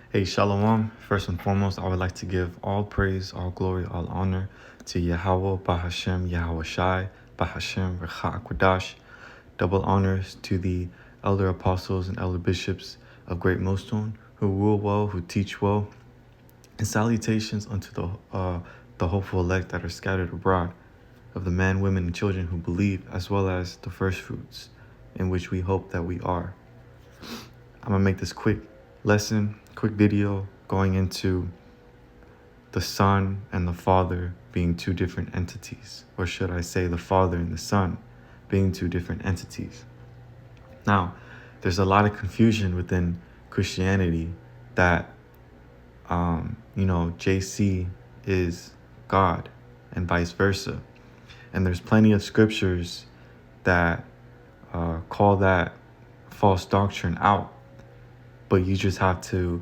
Hey, Shalom. First and foremost, I would like to give all praise, all glory, all honor to Yahweh, Bahashem, Yahweh Shai, Bahashem, Recha Akwadash. Double honors to the elder apostles and elder bishops of Great Millstone who rule well, who teach well, and salutations unto the hopeful elect that are scattered abroad, of the men, women, and children who believe, as well as the first fruits, in which we hope that we are. I'm gonna make this quick video going into the Son and the Father being two different entities, or should I say the Father and the Son being two different entities. Now, there's a lot of confusion within Christianity that, JC is God and vice versa. And there's plenty of scriptures that call that false doctrine out. But you just have to,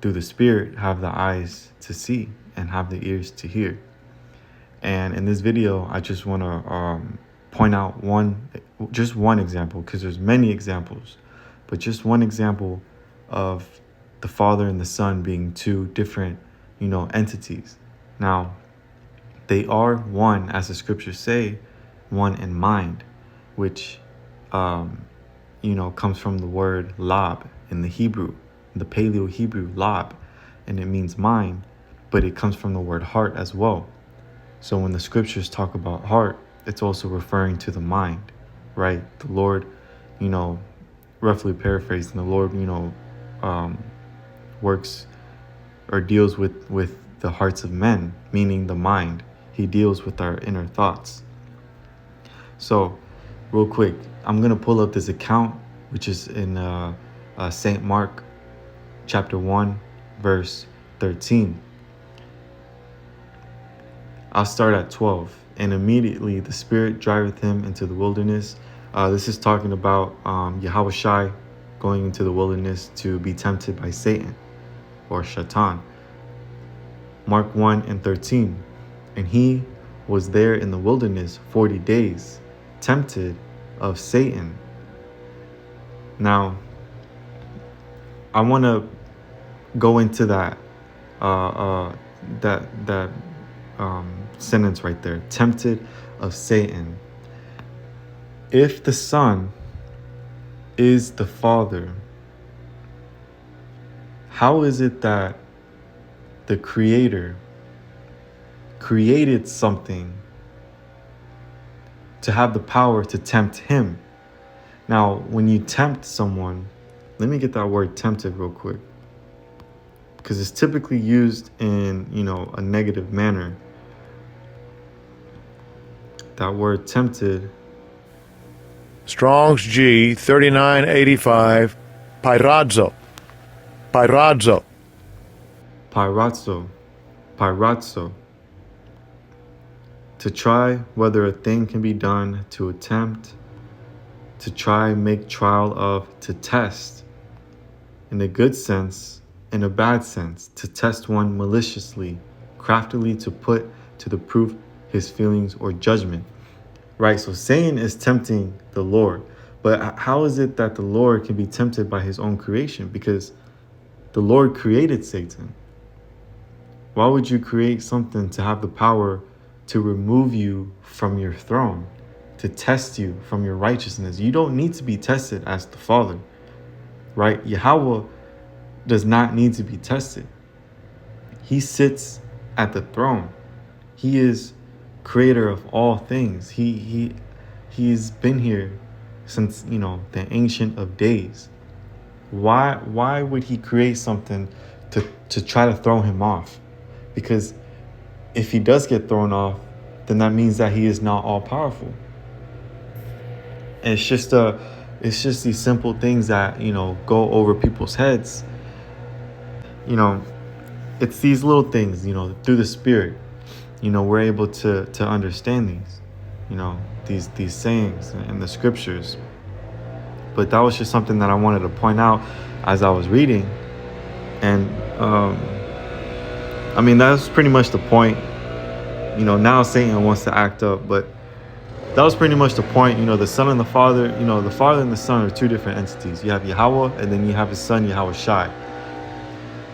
through the Spirit, have the eyes to see and have the ears to hear. And in this video, I just want to point out just one example, because there's many examples, but just one example of the Father and the Son being two different, entities. Now, they are one, as the scriptures say, one in mind, which, comes from the word lab in the Hebrew, the Paleo Hebrew lab, and it means mind, but it comes from the word heart as well. So when the scriptures talk about heart, it's also referring to the mind, right? The Lord, roughly paraphrasing, the Lord, works or deals with the hearts of men, meaning the mind. He deals with our inner thoughts. So real quick, I'm going to pull up this account, which is in St. Mark chapter 1, verse 13. I'll start at 12. And immediately the Spirit driveth him into the wilderness. This is talking about Yahweh Shai going into the wilderness to be tempted by Satan or Shaitan. Mark 1 and 13. And he was there in the wilderness 40 days, tempted of Satan. Now, I want to go into that sentence right there, tempted of Satan. If the Son is the Father, how is it that the Creator created something to have the power to tempt him? Now, when you tempt someone, let me get that word tempted real quick, because it's typically used in, a negative manner. That word tempted. Strong's G 3985, pyrazo. To try whether a thing can be done, to attempt, to try, make trial of, to test. In a good sense, in a bad sense, to test one maliciously, craftily, to put to the proof his feelings or judgment. Right, so Satan is tempting the Lord. But how is it that the Lord can be tempted by his own creation? Because the Lord created Satan. Why would you create something to have the power to remove you from your throne, to test you from your righteousness? You don't need to be tested as the Father, right? Yahweh does not need to be tested. He sits at the throne. He is creator of all things. He's been here since, the ancient of days. Why would he create something to try to throw him off? Because if he does get thrown off, then that means that he is not all powerful. And it's just these simple things that, go over people's heads. It's these little things, through the Spirit, we're able to understand these sayings in the scriptures. But that was just something that I wanted to point out as I was reading. And that's pretty much the point. Now Satan wants to act up, but that was pretty much the point. The Son and the Father, the Father and the Son are two different entities. You have Yahweh, and then you have his Son, Yahweh Shai.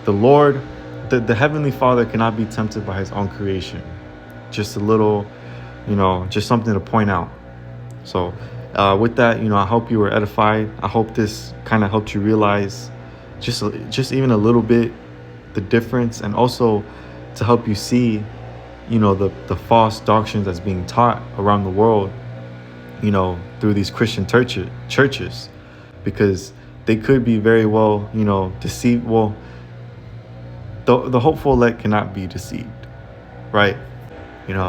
the Lord, the Heavenly Father cannot be tempted by his own creation. Just a little, just something to point out. So with that, I hope you were edified. I hope this kind of helped you realize just even a little bit the difference, and also to help you see, the false doctrines that's being taught around the world, through these Christian churches, because they could be very well, deceived. Well, the hopeful elect cannot be deceived, right?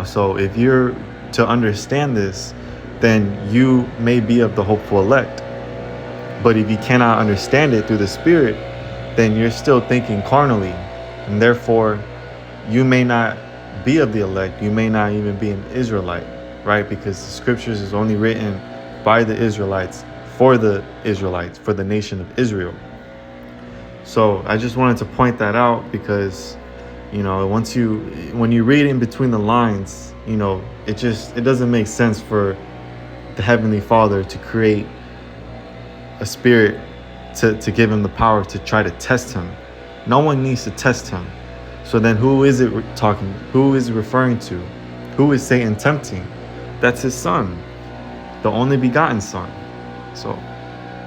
So if you're to understand this, then you may be of the hopeful elect. But if you cannot understand it through the Spirit, then you're still thinking carnally, and therefore you may not be of the elect. You may not even be an Israelite, right? Because the scriptures is only written by the Israelites, for the nation of Israel. So I just wanted to point that out, because when you read in between the lines, it doesn't make sense for the Heavenly Father to create a spirit to give him the power to try to test him. No one needs to test him. So then who is it talking? Who is it referring to? Who is Satan tempting? That's his son, the only begotten son. So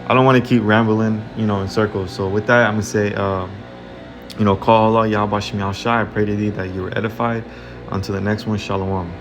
I don't want to keep rambling, in circles. So with that, I'm going to say, call Allah, Yahweh Shem Yahushai. I pray to thee that you were edified. Until the next one, Shalom.